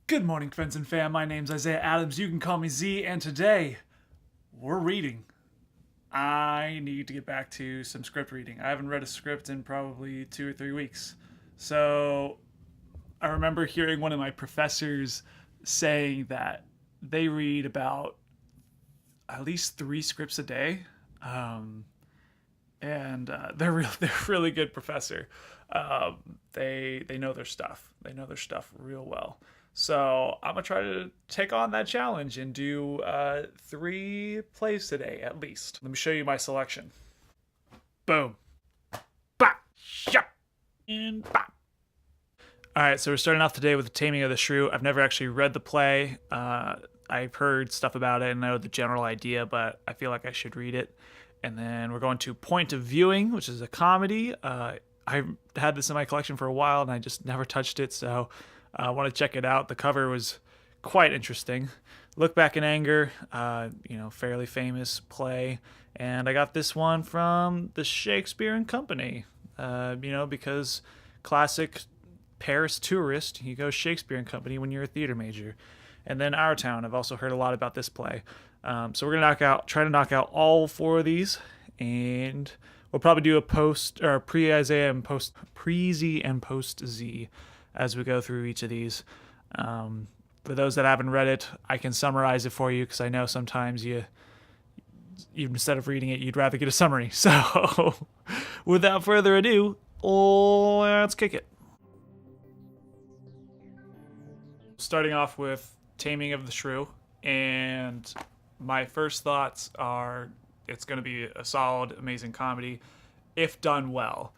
Good morning, friends and fam. My name's Isaiah Adams. You can call me Z, and today we're reading. I need to get back to some script reading. I haven't read a script in probably 2 or 3 weeks. So I remember hearing one of my professors saying that they read about at least 3 scripts a day. And they're really good professor. They know their stuff. They know their stuff real well. So I'm gonna try to take on that challenge and do 3 plays today at least. Let me show you my selection. Boom, bop, shop, and bop. All right, so we're starting off today with The Taming of the Shrew. I've never actually read the play. I've heard stuff about it and know the general idea, but I feel like I should read it. And then we're going to Point of Viewing, which is a comedy. I've had this in my collection for a while and I just never touched it, so I want to check it out. The cover was quite interesting. Look Back in Anger, fairly famous play. And I got this one from the Shakespeare and Company, because classic Paris tourist, you go Shakespeare and Company when you're a theater major. And then Our Town, I've also heard a lot about this play. So we're gonna try to knock out all 4 of these, and we'll probably do a post or pre-Isaiah and pre-Z and post-Z as we go through each of these. For those that haven't read it, I can summarize it for you because I know sometimes you instead of reading it, you'd rather get a summary. So without further ado, let's kick it. Starting off with Taming of the Shrew, and my first thoughts are it's going to be a solid, amazing comedy if done well.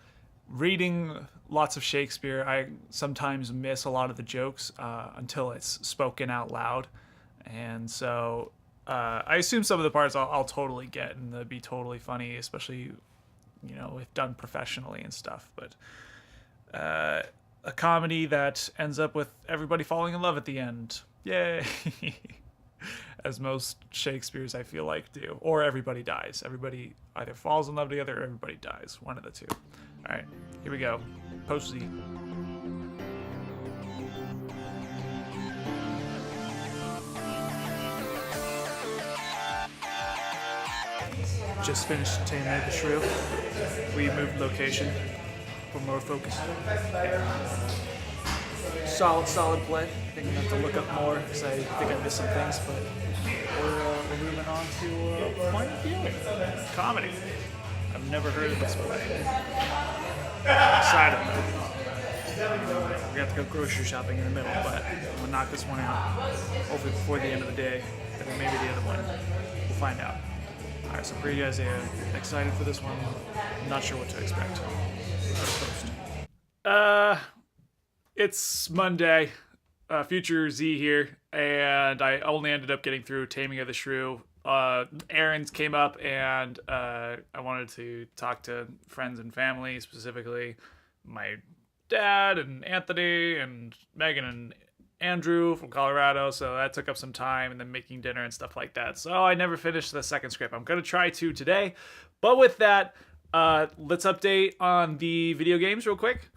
Reading lots of Shakespeare, I sometimes miss a lot of the jokes until it's spoken out loud. And so I assume some of the parts I'll totally get and they'll be totally funny, especially, if done professionally and stuff. But a comedy that ends up with everybody falling in love at the end. Yay! As most Shakespeare's, I feel like, do. Or everybody dies. Everybody either falls in love together or everybody dies. One of the two. All right, here we go. Post Z. Just finished Taming of the Shrew. We moved location for more focus. Solid play. I think I'm gonna have to look up more because I think I missed some things, but we're moving on to Point of Viewing. Comedy. I've never heard of this play. I'm excited though. We have to go grocery shopping in the middle, but I'm gonna knock this one out. Hopefully before the end of the day, and then maybe the other one. We'll find out. Alright, so pretty Isaiah, excited for this one. Not sure what to expect. It's Monday, future Z here, and I only ended up getting through Taming of the Shrew. Errands came up, and I wanted to talk to friends and family, specifically my dad and Anthony and Megan and Andrew from Colorado, so that took up some time, and then making dinner and stuff like that. So I never finished the second script. I'm going to try to today, but with that, let's update on the video games real quick.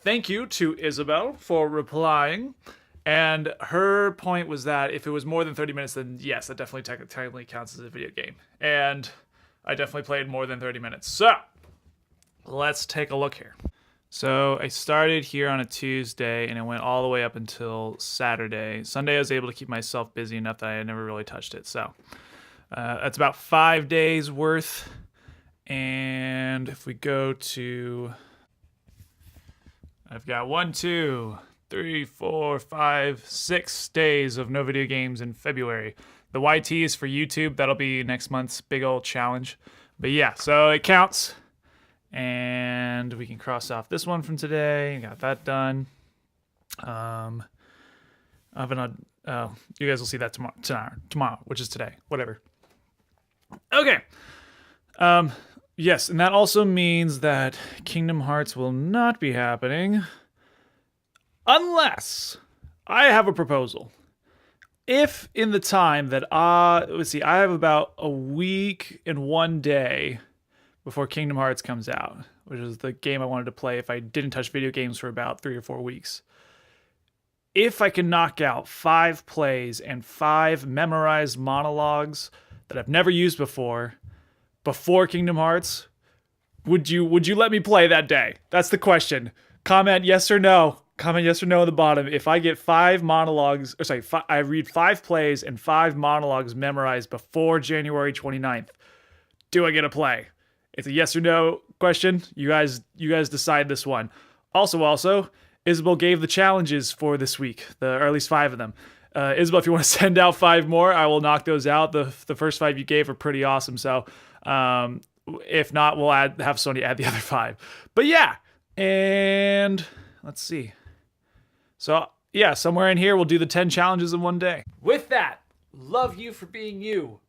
Thank you to Isabel for replying. And her point was that if it was more than 30 minutes, then yes, that definitely technically counts as a video game. And I definitely played more than 30 minutes. So let's take a look here. So I started here on a Tuesday and it went all the way up until Saturday. Sunday I was able to keep myself busy enough that I never really touched it. So that's about 5 days worth. And if we go to... I've got 1, 2, 3, 4, 5, 6 days of no video games in February. The YT is for YouTube. That'll be next month's big old challenge. But yeah, so it counts. And we can cross off this one from today. Got that done. You guys will see that tomorrow, which is today. Whatever. Okay. Yes, and that also means that Kingdom Hearts will not be happening unless I have a proposal. If in the time that I have about a week and 1 day before Kingdom Hearts comes out, which is the game I wanted to play if I didn't touch video games for about 3 or 4 weeks. if I can knock out 5 plays and 5 memorized monologues that I've never used before Kingdom Hearts, would you let me play that day? That's the question. Comment yes or no. Comment yes or no at the bottom. If I get 5 monologues, or sorry, I read 5 plays and 5 monologues memorized before January 29th, do I get a play? It's a yes or no question. You guys decide this one. Also, Isabel gave the challenges for this week, or at least 5 of them. Isabel, if you want to send out 5 more, I will knock those out. The first 5 you gave are pretty awesome. So if not, we'll have Sony add the other 5. But yeah, and let's see. So yeah, somewhere in here we'll do the 10 challenges in one day. With that, love you for being you.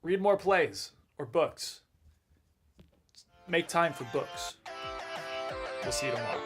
Read more plays or books. Make time for books. We'll see you tomorrow.